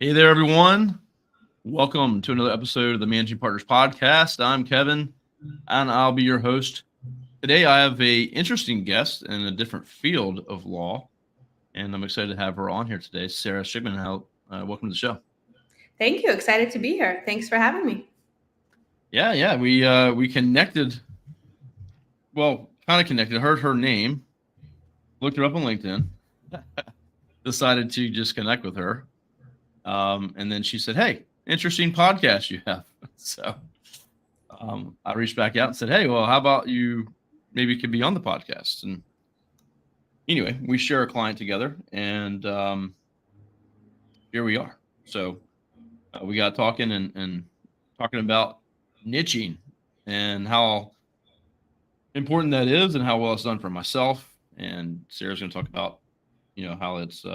Hey there, everyone. Welcome to another episode of the Managing Partners Podcast. I'm Kevin, and I'll be your host. Today, I have a interesting guest in a different field of law, and I'm excited to have her on here today, Sara Shikhman. Welcome to the show. Thank you. Excited to be here. Thanks for having me. Yeah. We connected. Well, kind of connected. Heard her name, looked her up on LinkedIn, decided to just connect with her, and then she said, "Hey, interesting podcast you have." So I reached back out and said, "Hey, well, how about you maybe could be on the podcast?" And anyway, we share a client together, and here we are. So we got talking and talking about niching and how important that is, and how well it's done for myself. And Sarah's going to talk about how it's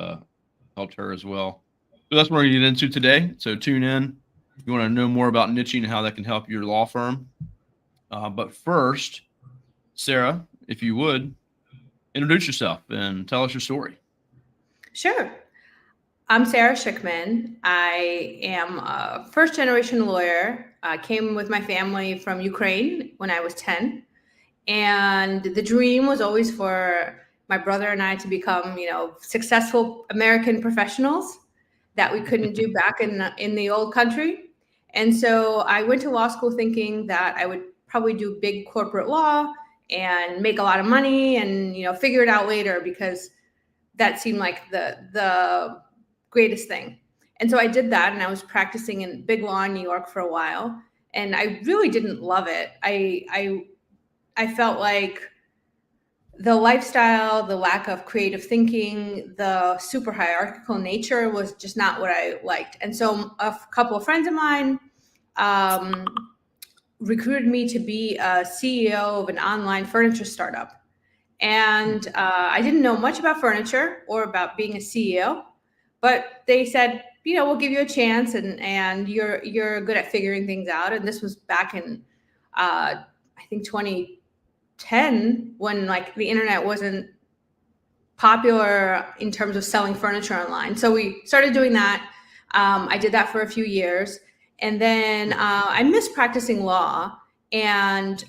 helped her as well. So that's what we're going to get into today. So tune in if you want to know more about niching and how that can help your law firm. But first, Sara, if you would, introduce yourself and tell us your story. Sure. I'm Sara Shikhman. I am a first-generation lawyer. I came with my family from Ukraine when I was 10. And the dream was always for my brother and I to become, successful American professionals that we couldn't do back in the old country. And so I went to law school thinking that I would probably do big corporate law and make a lot of money and, figure it out later because that seemed like the greatest thing. And so I did that, and I was practicing in big law in New York for a while, and I really didn't love it. I felt like the lifestyle, the lack of creative thinking, the super hierarchical nature was just not what I liked. And so a couple of friends of mine recruited me to be a CEO of an online furniture startup. And I didn't know much about furniture or about being a CEO, but they said, we'll give you a chance, and you're good at figuring things out. And this was back in, I think 2010, when like the internet wasn't popular in terms of selling furniture online. So we started doing that. I did that for a few years, and then I missed practicing law. And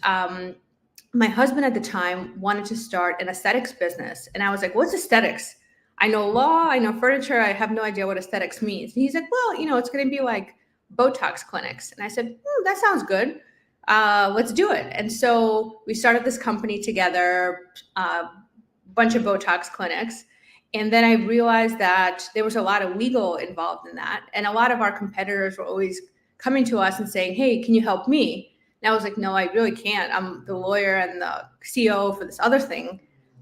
my husband at the time wanted to start an aesthetics business. And I was like, what's aesthetics? I know law, I know furniture. I have no idea what aesthetics means. And he's like, well, it's going to be like Botox clinics. And I said, that sounds good. Let's do it. And so we started this company together, a bunch of Botox clinics. And then I realized that there was a lot of legal involved in that. And a lot of our competitors were always coming to us and saying, hey, can you help me? And I was like, no, I really can't. I'm the lawyer and the CEO for this other thing.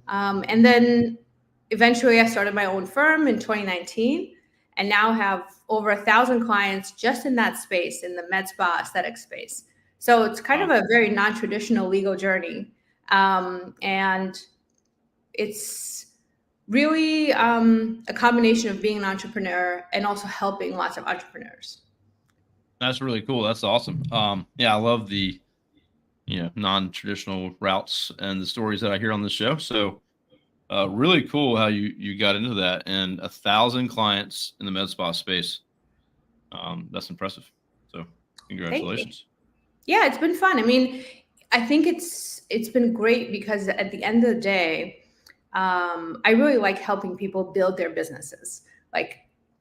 And then eventually I started my own firm in 2019 and now have over 1,000 clients just in that space, in the med spa aesthetic space. So it's kind of a very non-traditional legal journey. And it's really a combination of being an entrepreneur and also helping lots of entrepreneurs. That's really cool. That's awesome. Yeah, I love the non-traditional routes and the stories that I hear on this show. So really cool how you got into that, and 1,000 clients in the med spa space. That's impressive. So congratulations. Yeah, it's been fun. I mean, I think it's been great because at the end of the day, I really like helping people build their businesses.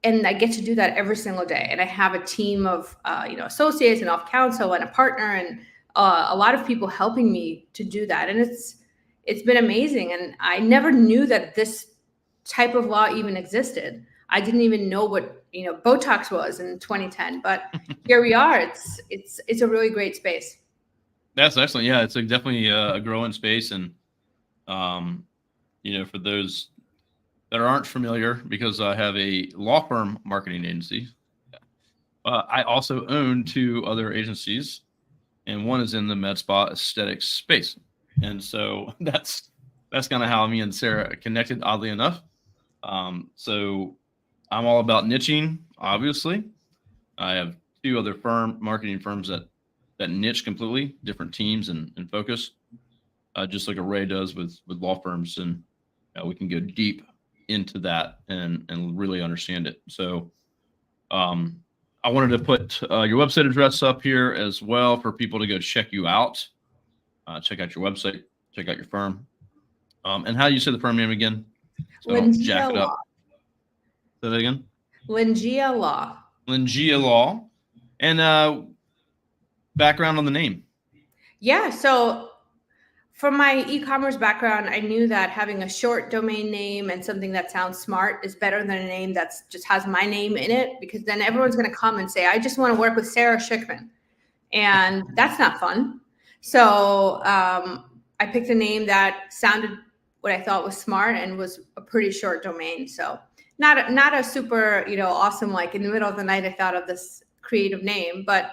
And I get to do that every single day. And I have a team of, associates and off counsel and a partner and a lot of people helping me to do that. And it's been amazing. And I never knew that this type of law even existed. I didn't even know what, Botox was in 2010, but here we are. It's a really great space. That's excellent. Yeah, it's definitely a growing space. And, for those that aren't familiar, because I have a law firm marketing agency. I also own 2 other agencies, and one is in the med spa aesthetics space. And so that's kind of how me and Sara connected, oddly enough. So I'm all about niching, obviously. I have 2 other marketing firms that niche completely, different teams and focus, just like Array does with law firms. And we can go deep into that and really understand it. So I wanted to put your website address up here as well for people to go check you out. Check out your website, check out your firm. And how you say the firm name again? So I don't jack Lengea it up. Law. Say that again. Lengea Law. Lengea Law. And background on the name. Yeah. So from my e-commerce background, I knew that having a short domain name and something that sounds smart is better than a name that's just has my name in it, because then everyone's going to come and say, I just want to work with Sara Shikhman. And that's not fun. So I picked a name that sounded what I thought was smart and was a pretty short domain. So not a super, awesome, like in the middle of the night, I thought of this creative name, but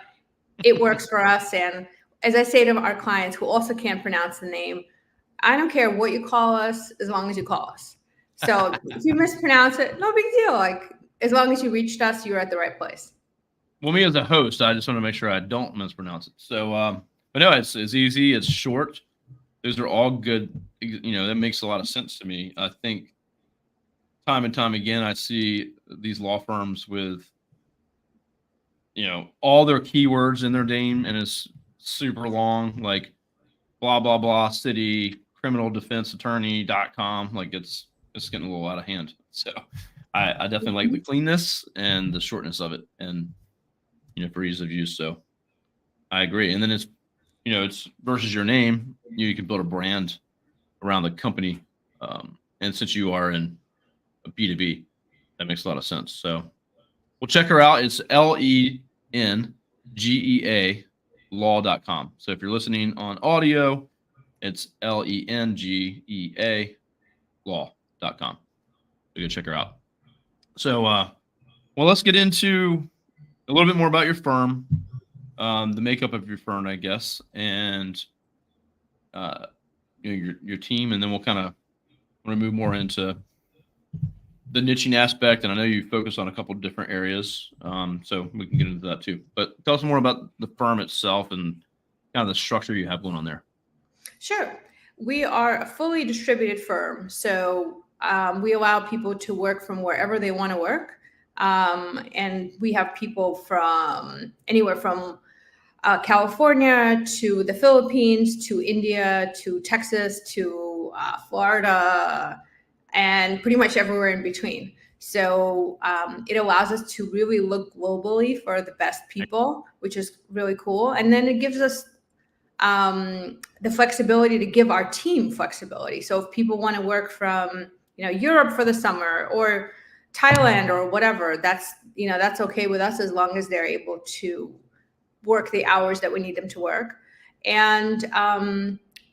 it works for us. And as I say to our clients who also can't pronounce the name, I don't care what you call us as long as you call us. So if you mispronounce it, no big deal. Like as long as you reached us, you're at the right place. Well, me as a host, I just want to make sure I don't mispronounce it. So, but no, it's easy. It's short. Those are all good. That makes a lot of sense to me. I think time and time again, I see these law firms with, all their keywords in their name, and it's super long, like blah, blah, blah, city, criminal defense attorney.com. Like it's getting a little out of hand. So I definitely like the cleanness and the shortness of it, and, for ease of use. So I agree. And then it's versus your name, you can build a brand around the company. And since you are in a B2B, that makes a lot of sense. So we'll check her out. It's LENGEA law.com. So if you're listening on audio, it's LENGEA law.com. So go check her out. So, well, let's get into a little bit more about your firm, the makeup of your firm, I guess, and your team, and then we'll kind of want to move more into the niching aspect. And I know you focus on a couple of different areas, so we can get into that too. But tell us more about the firm itself and kind of the structure you have going on there. Sure. We are a fully distributed firm, so we allow people to work from wherever they want to work. And we have people from anywhere from California to the Philippines to India to Texas to Florida and pretty much everywhere in between. So it allows us to really look globally for the best people, which is really cool. And then it gives us the flexibility to give our team flexibility. So if people want to work from Europe for the summer or Thailand or whatever, that's okay with us as long as they're able to work the hours that we need them to work. And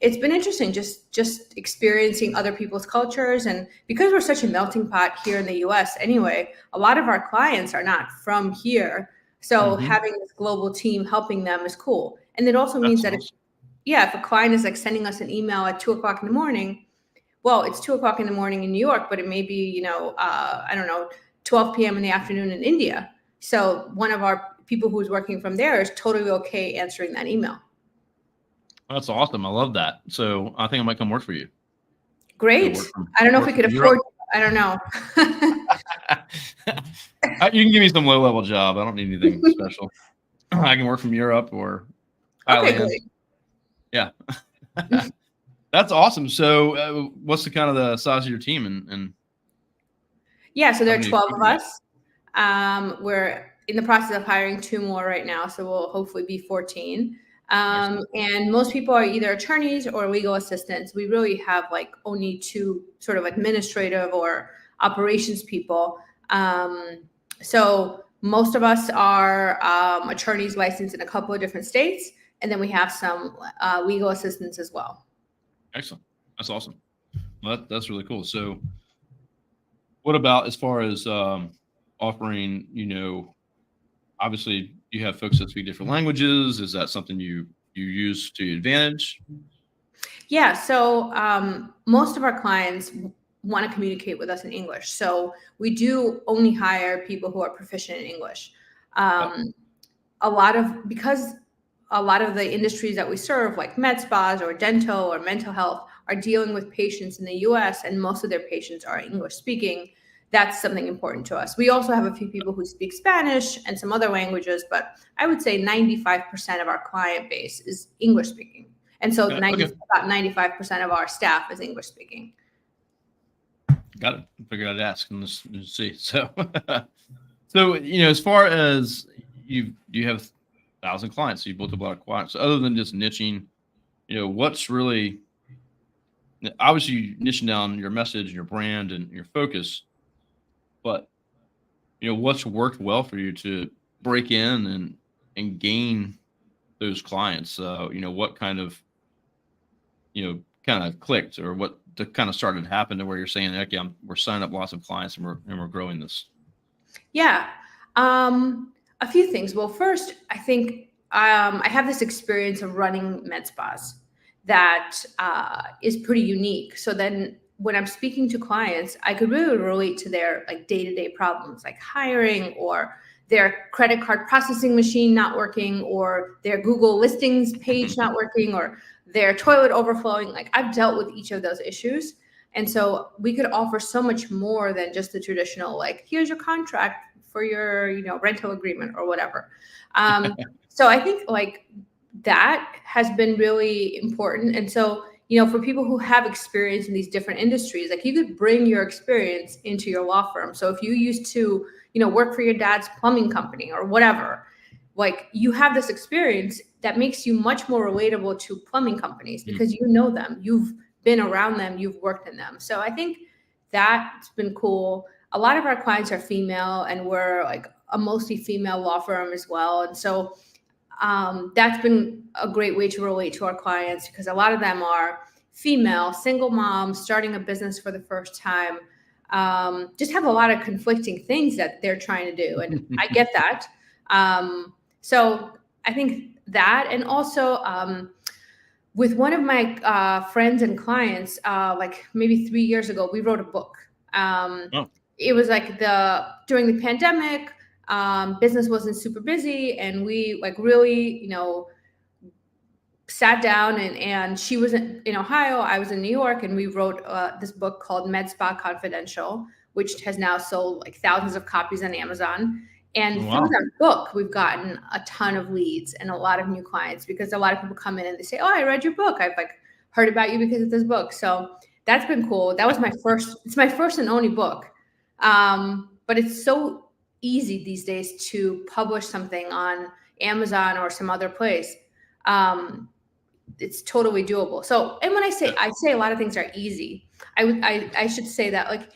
it's been interesting just experiencing other people's cultures. And because we're such a melting pot here in the US anyway, a lot of our clients are not from here. So having this global team helping them is cool. And it also means that if a client is like sending us an email at 2:00 in the morning, well, it's 2:00 in the morning in New York, but it may be, 12 p.m. in the afternoon in India. So one of our people who's working from there is totally okay answering that email. That's awesome. I love that. So I think I might come work for you. Great. I don't know if we could afford you. I don't know. You can give me some low-level job. I don't need anything special. I can work from Europe or Thailand. Okay, great. Yeah. That's awesome. So what's the kind of the size of your team? And yeah, so there are 12 of us. We're in the process of hiring 2 more right now, so we'll hopefully be 14. And most people are either attorneys or legal assistants. We really have like only 2 sort of administrative or operations people. So most of us are attorneys licensed in a couple of different states, and then we have some legal assistants as well. Excellent. That's awesome. Well, that's really cool. So what about as far as offering, obviously you have folks that speak different languages. Is that something you use to your advantage? Yeah. So most of our clients want to communicate with us in English. So we do only hire people who are proficient in English. Because a lot of the industries that we serve, like med spas or dental or mental health, are dealing with patients in the US, and most of their patients are English speaking. that's something important to us. We also have a few people who speak Spanish and some other languages, but I would say 95% of our client base is English speaking. And so about 95% of our staff is English speaking. Got it. Figured I'd ask and just see. So, so as far as you have 1,000 clients, so you built up a lot of clients. So other than just niching, what's really obviously niching down your message, your brand, and your focus. But what's worked well for you to break in and gain those clients? What kind of clicked, or what kind of started to happen to where you're saying, okay, we're signing up lots of clients and we're growing this? Yeah, a few things. Well, first, I think I have this experience of running med spas that is pretty unique. So then when I'm speaking to clients, I could really relate to their day-to-day problems, like hiring, or their credit card processing machine not working, or their Google listings page not working, or their toilet overflowing. Like, I've dealt with each of those issues. And so we could offer so much more than just the traditional, here's your contract for your, rental agreement or whatever. So I think that has been really important. And so, for people who have experience in these different industries, you could bring your experience into your law firm. So if you used to, work for your dad's plumbing company or whatever, you have this experience that makes you much more relatable to plumbing companies because you know them, you've been around them, you've worked in them. So I think that's been cool. A lot of our clients are female, and we're a mostly female law firm as well. And so that's been a great way to relate to our clients, because a lot of them are female, single moms, starting a business for the first time, just have a lot of conflicting things that they're trying to do. And I get that. So I think that, and also with one of my friends and clients, maybe 3 years ago, we wrote a book. It was during the pandemic, business wasn't super busy, and we really, sat down, and she was in Ohio, I was in New York, and we wrote this book called Med Spa Confidential, which has now sold thousands of copies on Amazon. And through that book, we've gotten a ton of leads and a lot of new clients, because a lot of people come in and they say, oh, I read your book. I've heard about you because of this book. So that's been cool. That was it's my first and only book. But it's so easy these days to publish something on Amazon or some other place. It's totally doable. So, and when I say a lot of things are easy, I should say that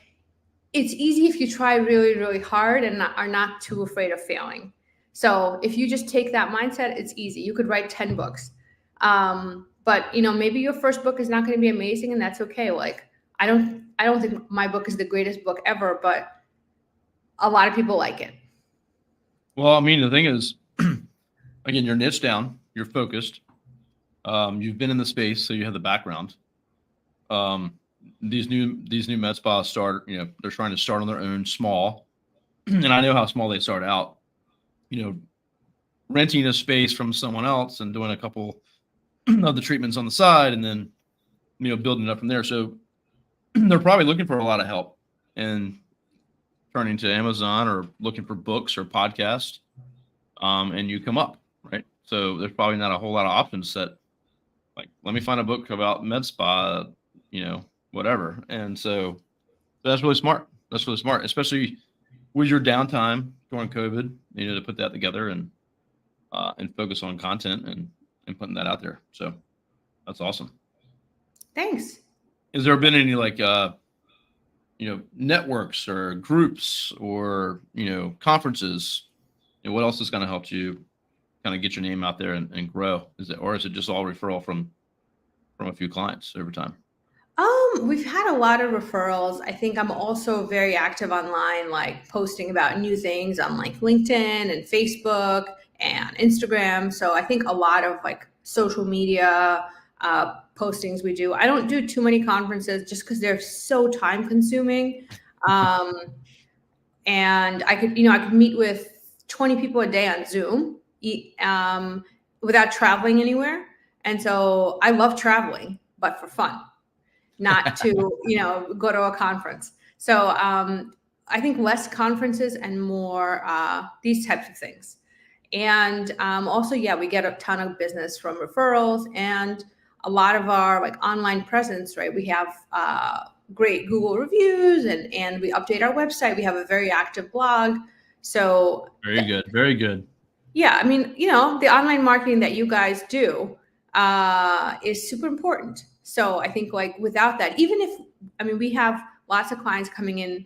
it's easy if you try really, really hard and are not too afraid of failing. So if you just take that mindset, it's easy. You could write 10 books. But maybe your first book is not going to be amazing, and that's okay. I don't think my book is the greatest book ever, but a lot of people like it. Well, I mean, the thing is, again, you're niche down, you're focused. You've been in the space, so you have the background. These new med spas they're trying to start on their own, small, and I know how small they start out. Renting a space from someone else and doing a couple of the treatments on the side, and then building it up from there. So they're probably looking for a lot of help and turning to Amazon or looking for books or podcasts, and you come up, right? So there's probably not a whole lot of options that, let me find a book about med spa, whatever. And so that's really smart. That's really smart, especially with your downtime during COVID, to put that together and focus on content and putting that out there. So that's awesome. Thanks. Has there been any networks or groups or, conferences? What else is going to help you kind of get your name out there and grow? Is it just all referral from a few clients over time? We've had a lot of referrals. I think I'm also very active online, posting about new things on LinkedIn and Facebook and Instagram. So I think a lot of social media postings we do. I don't do too many conferences just because they're so time consuming. And I could meet with 20 people a day on Zoom without traveling anywhere. And so I love traveling, but for fun, not to, go to a conference. So I think less conferences and more these types of things. And also, yeah, we get a ton of business from referrals and a lot of our like online presence, right? We have great Google reviews and we update our website. We have a very active blog. So Very good. Very good. yeah, I mean, you know, the online marketing that you guys do is super important. So I think like without that, even if, I mean, we have lots of clients coming in,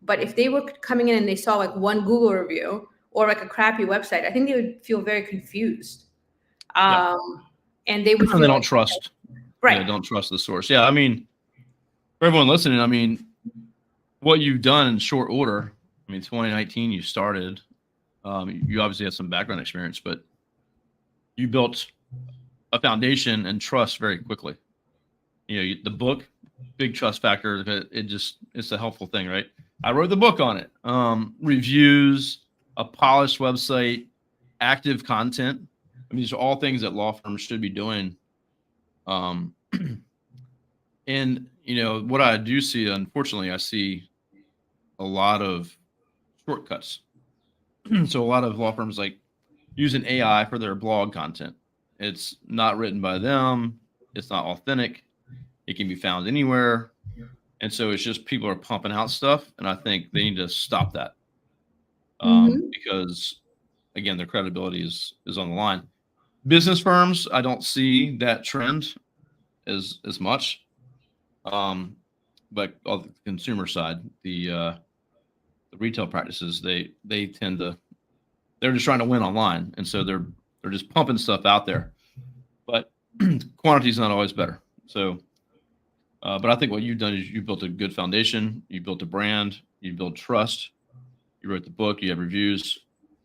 but if they were coming in and they saw like one Google review or like a crappy website, I think they would feel very confused. Yeah. And they would feel They don't like, trust. right. Yeah, don't trust the source. Yeah, I mean, for everyone listening, I mean, what you've done in short order. I mean, 2019 you started. You obviously had some background experience, but you built a foundation and trust very quickly. You know, the book, big trust factor. It's a helpful thing, right? I wrote the book on it. Reviews, a polished website, active content. I mean, these are all things that law firms should be doing. And you know what I do see, unfortunately, I see a lot of shortcuts. So a lot of law firms like using AI for their blog content. It's not written by them. It's not authentic. It can be found anywhere. And so it's just people are pumping out stuff. And I think they need to stop that because, again, their credibility is on the line. Business firms, I don't see that trend as much. But on the consumer side, the retail practices, they tend to, they're just trying to win online, and so they're just pumping stuff out there. But quantity is not always better. So, but I think what you've done is you built a good foundation. You built a brand. You build trust. You wrote the book. You have reviews.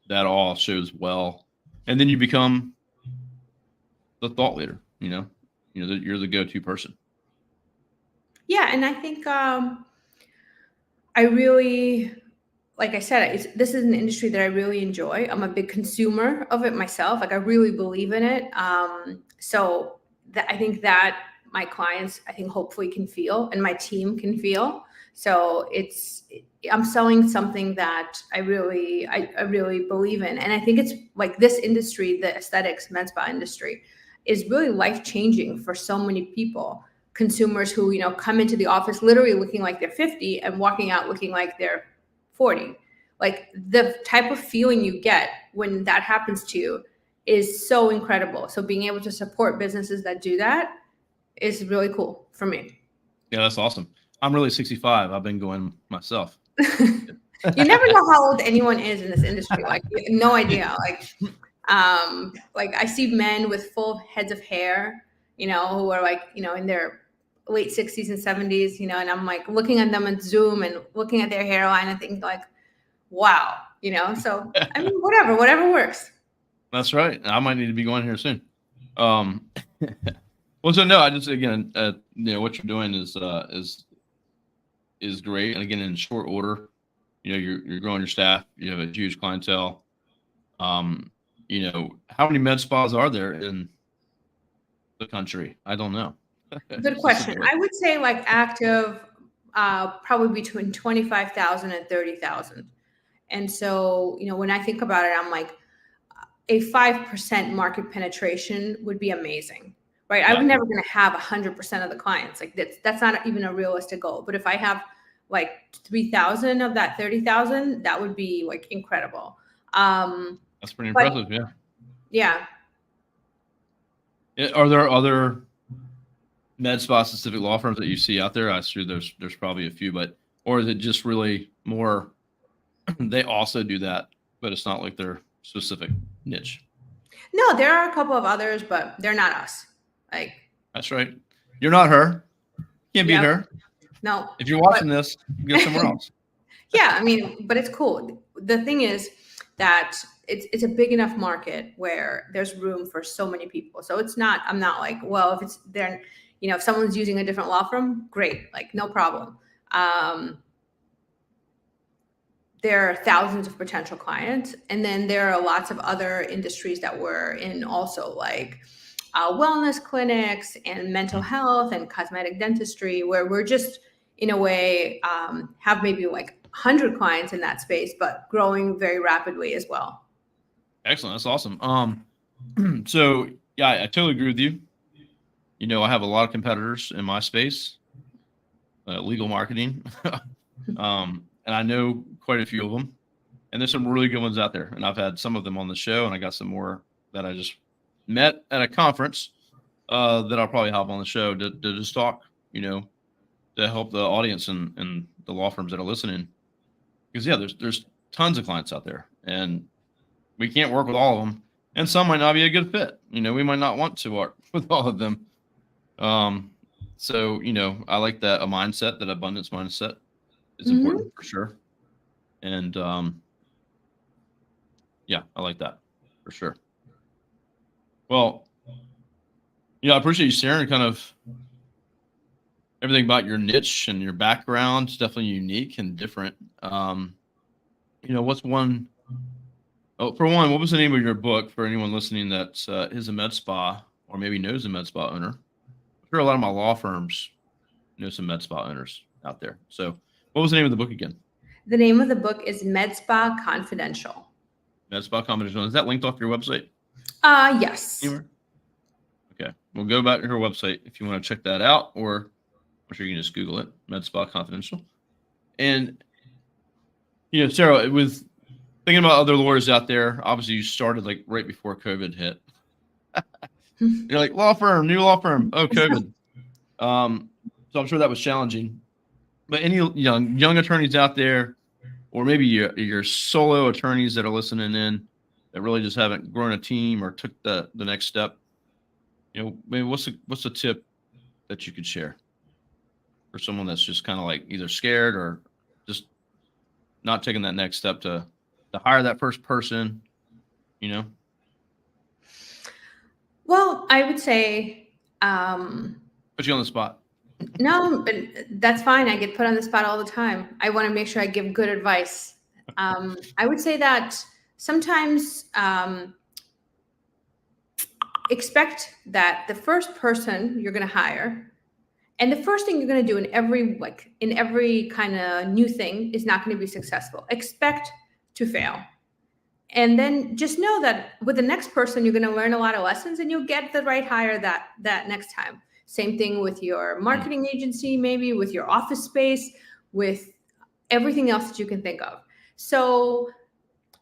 That all shows well, and then you become the thought leader. You're the go-to person. Yeah, and I think I really, like I said, this is an industry that I really enjoy. I'm a big consumer of it myself. Like I really believe in it. So I think that my clients, I think hopefully can feel, and my team can feel. So I'm selling something that I really believe in. And I think it's like this industry, the aesthetics med spa industry, is really life-changing for so many people. Consumers who, you know, come into the office literally looking like they're 50 and walking out looking like they're 40. Like the type of feeling you get when that happens to you is so incredible. So being able to support businesses that do that is really cool for me. Yeah, that's awesome. I'm really 65. I've been going myself. You never know how old anyone is in this industry. Like no idea. Like I see men with full heads of hair, you know, who are like, you know, in their late 60s and 70s, you know, and I'm like looking at them on Zoom and looking at their hairline and think like, wow, you know, so I mean, whatever works. That's right. I might need to be going here soon. Well, so no, I just, again, you know, what you're doing is great. And again, in short order, you know, you're growing your staff, you have a huge clientele. You know, how many med spas are there in the country? I don't know. Good question. I would say like active, probably between 25,000 and 30,000. And so, you know, when I think about it, I'm like, a 5% market penetration would be amazing, right? Yeah. I'm never going to have 100% of the clients. Like that's not even a realistic goal. But if I have like 3,000 of that 30,000, that would be like incredible. That's pretty impressive. Yeah. Are there other med spa specific law firms that you see out there? I assume there's probably a few, or is it just really more they also do that, but it's not like their specific niche? No, there are a couple of others, but they're not us. Like that's right. You're not her. Can't beat her. No. If you're watching this, go somewhere else. Yeah, I mean, but it's cool. The thing is that it's a big enough market where there's room for so many people. So I'm not like, well, if it's there, you know, if someone's using a different law firm, great, like no problem. There are thousands of potential clients. And then there are lots of other industries that we're in also, like wellness clinics and mental health and cosmetic dentistry, where we're just in a way have maybe like 100 clients in that space, but growing very rapidly as well. Excellent. That's awesome. So yeah, I totally agree with you. You know, I have a lot of competitors in my space, legal marketing, and I know quite a few of them. And there's some really good ones out there. And I've had some of them on the show, and I got some more that I just met at a conference that I'll probably have on the show to just talk, you know, to help the audience and the law firms that are listening. Because yeah, there's tons of clients out there, and we can't work with all of them, and some might not be a good fit. You know, we might not want to work with all of them. So you know, I like that mindset, that abundance mindset is important for sure. And yeah, I like that for sure. Well, yeah, I appreciate you sharing kind of everything about your niche and your background. It's definitely unique and different. You know, what's one? Oh, for one, what was the name of your book for anyone listening that is a med spa or maybe knows a med spa owner? I'm sure a lot of my law firms know some med spa owners out there. So, what was the name of the book again? The name of the book is Med Spa Confidential. Med Spa Confidential. Is that linked off your website? Yes. Anywhere? Okay. We'll go back to her website if you want to check that out, or I'm sure you can just Google it, Med Spa Confidential. And, you know, Sarah, with thinking about other lawyers out there, obviously you started like right before COVID hit. You're like, law firm, new law firm. Oh, COVID. So I'm sure that was challenging. But any young attorneys out there, or maybe your solo attorneys that are listening in that really just haven't grown a team or took the next step, you know, maybe what's the tip that you could share for someone that's just kind of like either scared or just not taking that next step to hire that first person, you know? Well, I would say, Put you on the spot. no, but that's fine. I get put on the spot all the time. I want to make sure I give good advice. I would say that sometimes expect that the first person you're going to hire, and the first thing you're going to do in every kind of new thing is not going to be successful. Expect to fail. And then just know that with the next person, you're going to learn a lot of lessons and you'll get the right hire that next time. Same thing with your marketing agency, maybe with your office space, with everything else that you can think of. So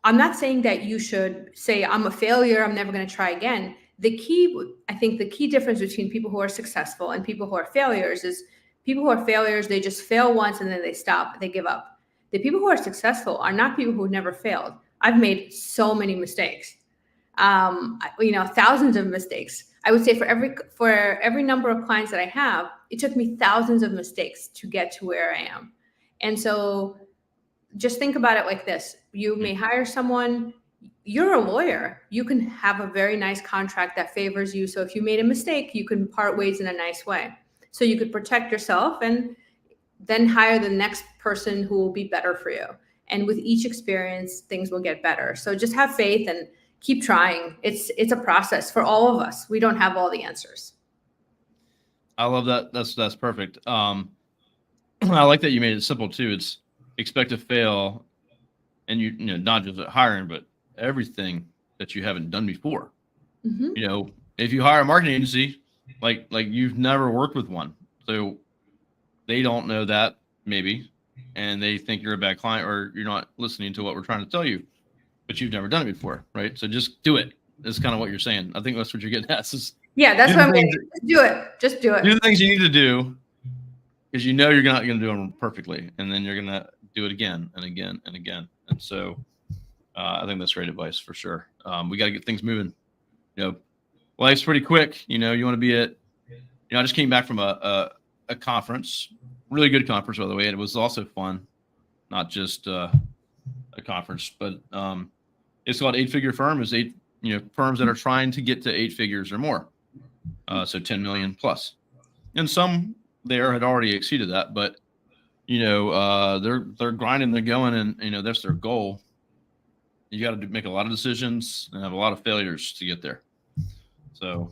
I'm not saying that you should say, I'm a failure, I'm never going to try again. I think the key difference between people who are successful and people who are failures is people who are failures, they just fail once and then they stop, they give up. The people who are successful are not people who never failed. I've made so many mistakes, thousands of mistakes. I would say for every number of clients that I have, it took me thousands of mistakes to get to where I am. And so just think about it like this. You may hire someone, you're a lawyer. You can have a very nice contract that favors you. So if you made a mistake, you can part ways in a nice way. So you could protect yourself and then hire the next person who will be better for you. And with each experience, things will get better. So just have faith and keep trying. It's a process for all of us. We don't have all the answers. I love that. That's perfect. I like that you made it simple too. It's expect to fail, and you know, not just at hiring, but everything that you haven't done before. Mm-hmm. You know, if you hire a marketing agency, like you've never worked with one, so they don't know that maybe, and they think you're a bad client or you're not listening to what we're trying to tell you, but you've never done it before, right? So just do it. That's kind of what you're saying. I think that's what you're getting at. Yeah, that's what I'm getting. Just do it. Just do it. Do the things you need to do, because you know you're not going to do them perfectly, and then you're going to do it again and again and again. And so I think that's great advice for sure. We got to get things moving. You know, life's pretty quick. You know, you want to be at. I just came back from a conference, really good conference, by the way, and it was also fun, not just a conference, but it's called 8-Figure Firm. Is firms that are trying to get to 8 figures or more, so 10 million plus, and some there had already exceeded that, but they're grinding, they're going, and that's their goal. You got to make a lot of decisions and have a lot of failures to get there. So,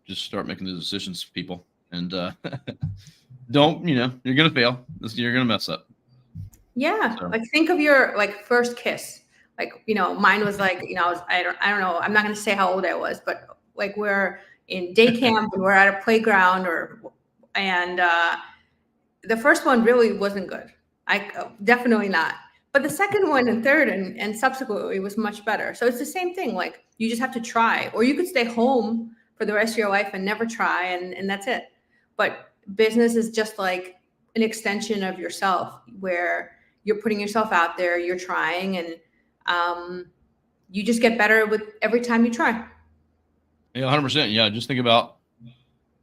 just start making the decisions, people, and don't, you're going to fail. You're going to mess up. Yeah. So Like think of your like first kiss. Like, mine was like, I don't know. I'm not going to say how old I was, but like we're in day camp and we're at a playground and the first one really wasn't good. Definitely not. But the second one and third and subsequently was much better. So it's the same thing. Like you just have to try, or you could stay home for the rest of your life and never try, and that's it. But business is just like an extension of yourself, where you're putting yourself out there, you're trying, and you just get better with every time you try. yeah, 100%. Yeah, just think about,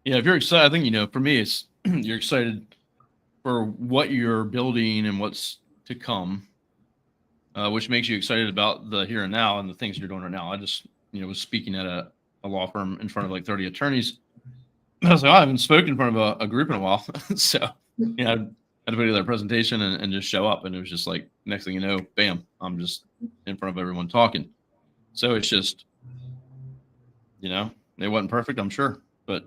if you're excited, I think, for me, it's you're excited for what you're building and what's to come, which makes you excited about the here and now and the things you're doing right now. I just, was speaking at a law firm in front of like 30 attorneys. I was like, I haven't spoken in front of a group in a while. So, I had to put together a presentation and just show up. And it was just like, next thing you know, bam, I'm just in front of everyone talking. So it's just, it wasn't perfect, I'm sure, but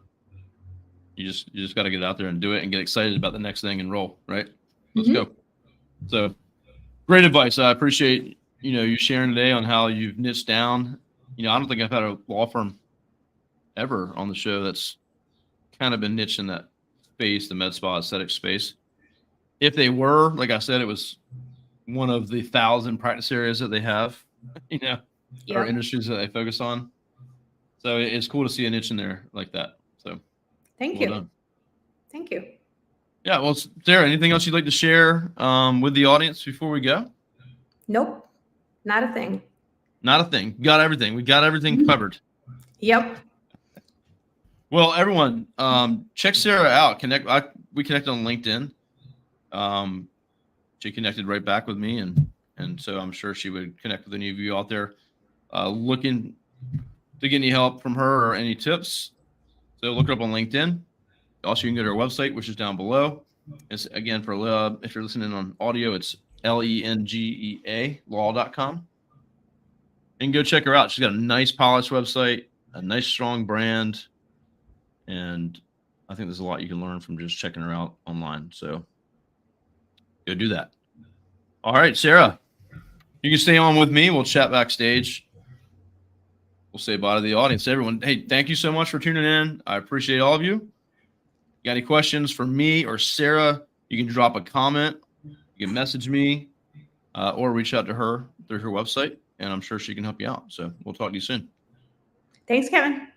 you just got to get out there and do it and get excited about the next thing and roll, right? Let's go. So great advice. I appreciate, you sharing today on how you've niched down. I don't think I've had a law firm ever on the show that's kind of been niche in that space, the med spa aesthetic space. If they were, like I said, it was one of the 1,000 practice areas that they have, or industries that they focus on. So it's cool to see a niche in there like that. So Thank well you. done. Thank you. Yeah. Well, Sarah, anything else you'd like to share with the audience before we go? Nope. Not a thing. Not a thing. Got everything. We got everything covered. Yep. Well, everyone, check Sarah out. We connected on LinkedIn. She connected right back with me, and so I'm sure she would connect with any of you out there looking to get any help from her or any tips. So look her up on LinkedIn. Also, you can go to her website, which is down below. It's again for if you're listening on audio, it's Lengea law.com. And go check her out. She's got a nice polished website, a nice strong brand, and I think there's a lot you can learn from just checking her out online. So go do that. All right, Sarah, you can stay on with me. We'll chat backstage. We'll say bye to the audience. Everyone, hey, thank you so much for tuning in. I appreciate all of you. Got any questions for me or Sarah, you can drop a comment. You can message me or reach out to her through her website, and I'm sure she can help you out. So we'll talk to you soon. Thanks, Kevin.